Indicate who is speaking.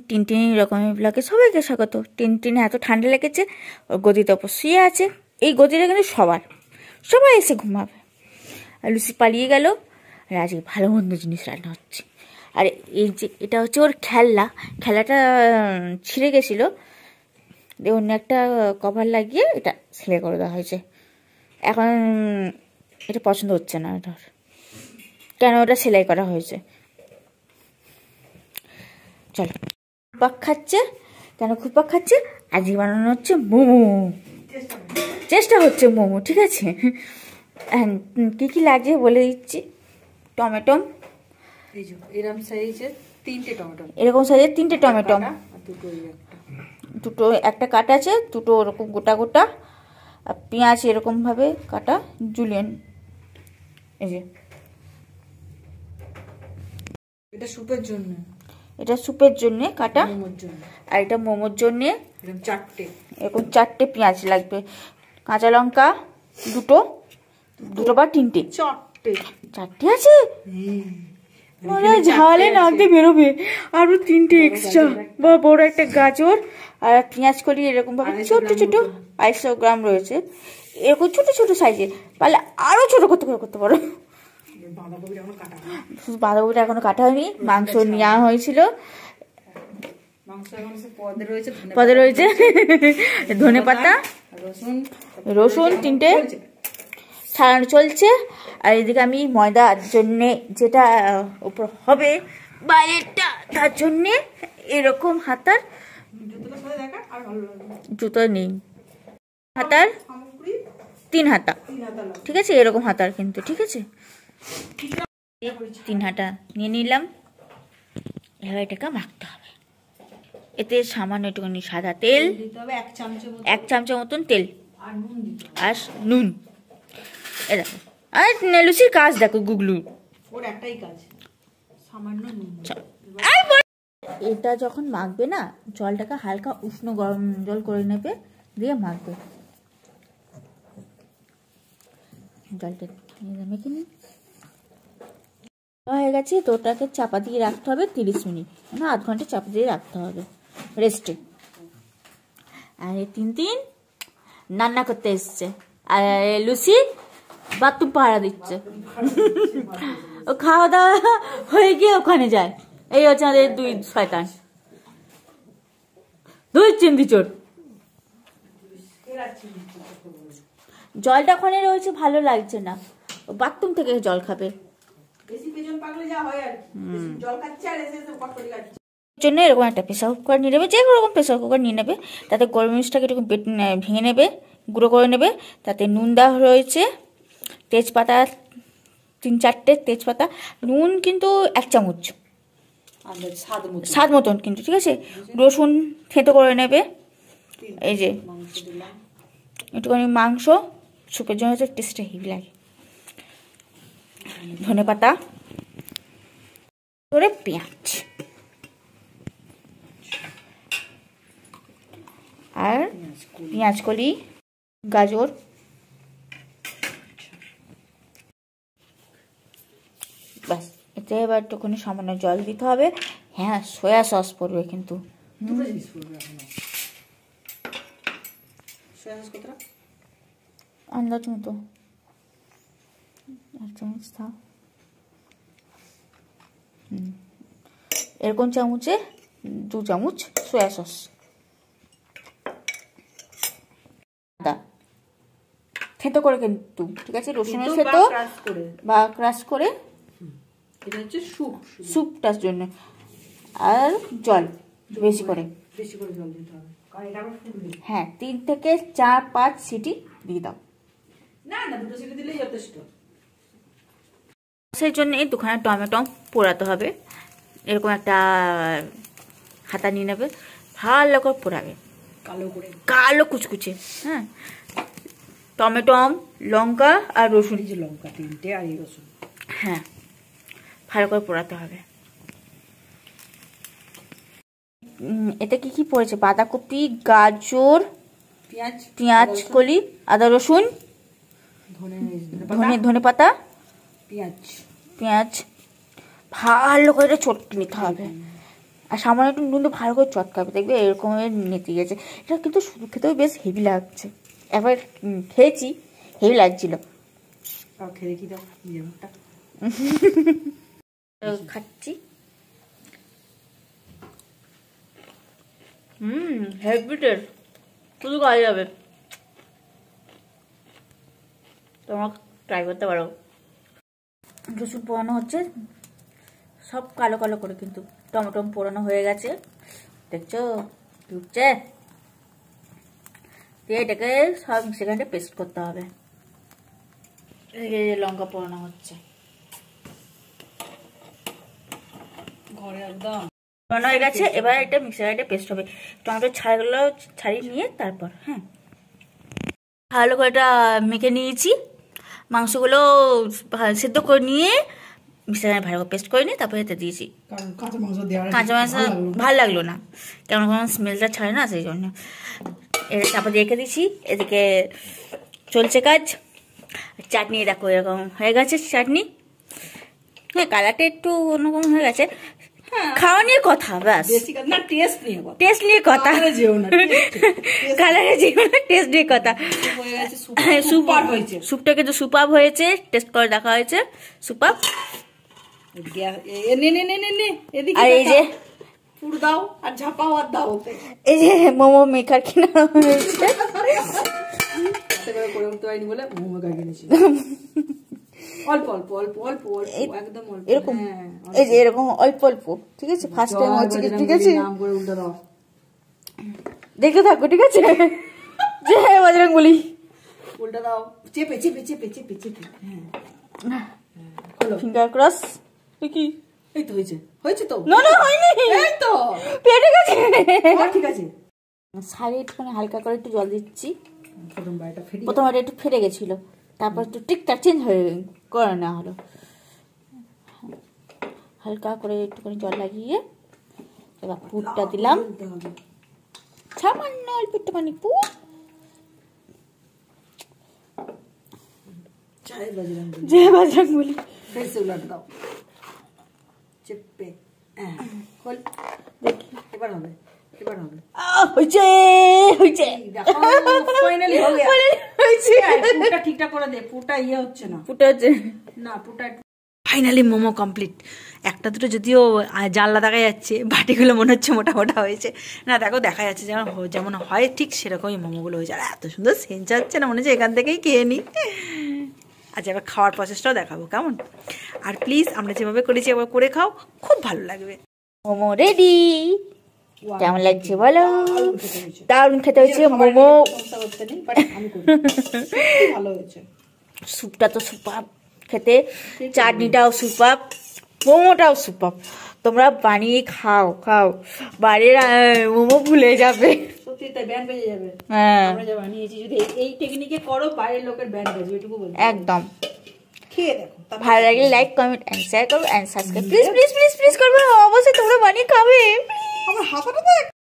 Speaker 1: টিনটিনি রকমের ব্লগে সবাইকে স্বাগত। টিনটিনি এত ঠান্ডা লেগেছে, ওর গদিতে ওপর শুয়ে আছে। এই গদিটা কিন্তু সবাই এসে ঘুমাবে। আর লুসি পালিয়ে গেল। আর আজকে ভালো মন্দ জিনিস রান্না হচ্ছে। আর এই যে এটা হচ্ছে ওর খেলাটা ছিঁড়ে গেছিলো, অন্য একটা কভার লাগিয়ে এটা সেলাই করে দেওয়া হয়েছে। এখন এটা পছন্দ হচ্ছে না এটার, কেন ওটা সেলাই করা হয়েছে। চলো, ঘুরপাক খাচ্ছে। কেন ঘুরপাক খাচ্ছে? আজকে বানানো হচ্ছে মোমো। চেষ্টা হচ্ছে মোমো, ঠিক আছে। কী কী লাগছে বলে দিচ্ছি। টমেটো,
Speaker 2: এরকম সাইজের 3টে টমেটো,
Speaker 1: এরকম সাইজের 3টে টমেটো, দুটো একটা কাটা আছে, দুটো ওরকম গোটা গোটা। আর পেঁয়াজ এরকমভাবে কাটা জুলিয়ান। এই যে
Speaker 2: এটা স্যুপের জন্য,
Speaker 1: এটা স্যুপের জন্যে কাটা, আর এটা মোমোর জন্যে এরকম 4টে পেঁয়াজ লাগবে। কাঁচা লঙ্কা দুটো বা 3টে, 4টে আছে। মানে ঝালে নাকতে বেরোবে। আরো 3টে এক্সট্রা, বা বড় একটা গাজর আর পেঁয়াজ কলি এরকম ভাবে ছোট ছোট 250 গ্রাম রয়েছে। এরকম ছোট ছোট সাইজে, পারলে আরো ছোট করতে পারো। বাঁধাকপিটা এখনো কাটা হয়নি। মাংস নেওয়া হয়েছিল, পদে রয়েছে ধনে পাতা, রসুন 3টে ছাড়ানো চলছে। আর এদিকে আমি ময়দার জন্যে যেটা উপর হবে বাইরেটা, তার জন্যে এরকম হাতার জুতো নেই, হাতার 3 হাতা, ঠিক আছে। এরকম হাতার কিন্তু, ঠিক আছে। 3 হাতা নিয়ে নিলাম। এবার এটাকে মাখতে হবে। এতে সামান্য একটুখানি সাদা তেল, 1 চামচ মতন তেল, আর নুন। এ দেখো, আর লুচির কাজ দেখো, গুগলু ওর একটাই কাজ, সামান্য নুন। এটা যখন মাখবে না, জলটাকে হালকা উষ্ণ গরম জল করে নেবে, দিয়ে মাখবে। জলটা মেখে নিই। হয়ে গেছে তো, ওটাকে চাপা দিয়ে রাখতে হবে 30 মিনিট, মানে আধ ঘন্টা চাপা দিয়ে রাখতে হবে রেস্টে। আর এই তিন রান্না করতে এসছে, আর লুচি বাথরুম পাহারা দিচ্ছে। ও খাওয়া দাওয়া হয়ে গিয়ে ওখানে যায়। এই হচ্ছে আমাদের 2 শয়তান, 2 চিন্দি চোর। জলটা ওখানে রয়েছে, ভালো লাগছে না, বাথরুম থেকে জল খাবে। জন্য এরকম একটা প্রেসার কুকার নিয়ে নেবে, যে রকম প্রেসার কুকার নিয়ে নেবে। তাতে গরম মরিচটাকে এরকম ভেঙে নেবে, গুঁড়ো করে নেবে। তাতে নুন দেওয়া রয়েছে, তেজপাতা 3-4টে তেজপাতা, নুন কিন্তু 1 চামচ, স্বাদ মতন কিন্তু, ঠিক আছে। রসুন থেঁতো করে নেবে। এই যে একটুখানি মাংস, সুপের জন্য হচ্ছে টেস্টটা হেভি লাগে। ধনে পাতা, করে পেঁয়াজ, আর পেঁয়াজ কলি, গাজর, ব্যাস। এতে এবার একটুখানি সামান্য জল দিতে হবে। হ্যাঁ, সয়া সস পড়বে কিন্তু, আন্দাজ মতো 1 চামচ থাক। এরকম চামচে 2 চামচ সয়া সস। থেতো করে কিন্তু, ঠিক আছে। রসুনের থেতো বা ক্রাশ করে, এটা হচ্ছে স্যুপটার জন্য। আর জল বেশি করে জল দিতে হবে, হ্যাঁ। 3 থেকে 4-5 সিটি দিয়ে দাও। না, 2 সিটি দিলেই যথেষ্ট। সেই জন্য এই 2খানা টমেটো পোড়াতে হবে। এরকম একটা হাতা নিয়ে নেবে, ভালো করে পোড়াবে, কালো কুচকুচে। হ্যাঁ, টমেটো, লঙ্কা আর রসুন, লঙ্কা 3টে আর রসুন, হ্যাঁ, ভালো করে পোড়াতে হবে। এতে কি কি পড়েছে? বাঁধাকপি, গাজর, পেঁয়াজ কলি, আদা রসুন, ধনে পাতা, পেঁয়াজ ভালো করে চটকে নিতে হবে। আর সামান্য একটু নুন দিয়ে ভালো করে চটকাবে, দেখবে এরকম নেতে গেছে। এটা কিন্তু শুধু খেতেও বেশ হেভি লাগছে। একবার খেয়েছি, হেভি লাগছিল।
Speaker 2: খেয়ে কি দাও
Speaker 1: খাচ্ছি। হেভি টেস্ট, শুধু খাওয়া যাবে। তোমরা ট্রাই করতে পারো। রসুন পোড়ানো হচ্ছে, সব কালো কালো করে, কিন্তু টমেটো পোড়ানো হয়ে গেছে, দেখছো ঢুকছে। দিয়ে এটাকে সব সেখানে পেস্ট করতে হবে। লঙ্কা পোড়ানো হচ্ছে,
Speaker 2: ঘরে একদম
Speaker 1: পোড়ানো হয়ে গেছে। এবার এটা মিক্সারে পেস্ট হবে। টমেটো ছাড়াগুলো ছাড়িয়ে নিয়ে তারপর ভালো করে এটা মেখে নিয়েছি। মাংসগুলো সেদ্ধ করে নিয়ে মিক্সারে ভালো করে পেস্ট করে নিয়ে তারপরে এতে দিয়েছি। কাঁচা মাংস ভালো লাগলো না, কেমন কোনো স্মেলটা ছাড়ে না, সেই জন্য এটা তারপর রেখে দিয়েছি। এদিকে চলছে কাজ। চাটনি দেখো এরকম হয়ে গেছে চাটনি। কালারটা একটু অন্যরকম হয়ে গেছে। খাওয়া নিয়ে কথা, ব্যাস। টেস্ট নিয়ে কথা, কালারে যেও না, টেস্ট নিয়ে কথা। স্যুপটা কিন্তু সুপার হয়েছে, টেস্ট করে দেখা হয়েছে, সুপার। আর এই যে
Speaker 2: দাও আর ঝাপাও আর দাও,
Speaker 1: এই যে মোমো মেকার কিনা হয়েছে।
Speaker 2: করে উঠতে পারিনি বলে মোমো মেকার কিনেছি। অল্প অল্প অল্প অল্প অল্প একদম অল্প,
Speaker 1: এরকম এই যে এরকম অল্প অল্প, ঠিক আছে? ফার্স্ট টাইম হচ্ছে, ঠিক আছে?
Speaker 2: নাম করে উল্টা দাও,
Speaker 1: দেখে থাকো, ঠিক আছে? জয় বজরংবলী।
Speaker 2: উল্টা দাও, চেপে চেপে চেপে চেপে চেপে। হলো
Speaker 1: ফিঙ্গার ক্রস। কি
Speaker 2: এই তো হয়েছে, হয়েছে তো?
Speaker 1: না না হয়নি,
Speaker 2: এই তো
Speaker 1: পেটে গেছে।
Speaker 2: ঠিক আছে।
Speaker 1: সাইডে একটুখানি হালকা করে একটু জল দিচ্ছি।
Speaker 2: প্রথমবার
Speaker 1: একটু ফেটে গেছিল, তারপর একটু টিকটা চেঞ্জ হয়ে করে নেওয়া হলো। হালকা করে একটুখানি জল লাগিয়ে এবার পুরটা দিলাম, সামান্য অল্প একটুখানি পুর। জয় বজরংবলী।
Speaker 2: ফেসে উল্টা দাও, চেপে
Speaker 1: দেখি
Speaker 2: এবার হবে, এবার হবে।
Speaker 1: হয়েছে হয়েছে,
Speaker 2: ফাইনালি হয়ে গেছে। পুরটা ঠিকঠাক করে দে, পুরটা ইয়ে হচ্ছে না,
Speaker 1: পুরটা হচ্ছে
Speaker 2: না, পুরটা। Finally momo complete. একটা দুটো যদিও জানলা দেখা যাচ্ছে, বাটিগুলো মনে হচ্ছে মোটা মোটা হয়েছে না, দেখো দেখা যাচ্ছে যেমন যেমন হয় ঠিক সেরকমই মোমোগুলো হয়েছে। আর এত সুন্দর সেন্স হচ্ছে না, মনে হচ্ছে এখান থেকেই খেয়ে নিই। আচ্ছা, এবার খাওয়ার প্রসেসটাও দেখাবো কেমন। আর প্লিজ আমরা যেভাবে করেছি এবার করে খাও, খুব ভালো লাগবে।
Speaker 1: মোমো রেডি। কেমন লাগছে বলো? দারুণ খেতে হয়েছে মোমো।
Speaker 2: ভালো হয়েছে,
Speaker 1: স্যুপটা তো সুপার খেতে, চাটনিটাও সুপার, মোমোটাও সুপার। তোমরা বানিয়ে খাও খাও, বাড়ির মোমো ভুলে যাবে।
Speaker 2: সত্যি তাই, ব্যান্ড বেজে যাবে।
Speaker 1: হ্যাঁ,
Speaker 2: আমরা যা বানিয়েছি যদি এই টেকনিকে করো, বাইরের লোকের ব্যান্ড বাজবে, এটুকু বলবো।
Speaker 1: একদম।
Speaker 2: খেয়ে দেখো,
Speaker 1: ভালো লাগলে লাইক, কমেন্ট এন্ড শেয়ার করো and subscribe please please please please করবে। অবশ্যই তোমরা বানিয়ে খাবে।
Speaker 2: আমার হাতাটা দেখ।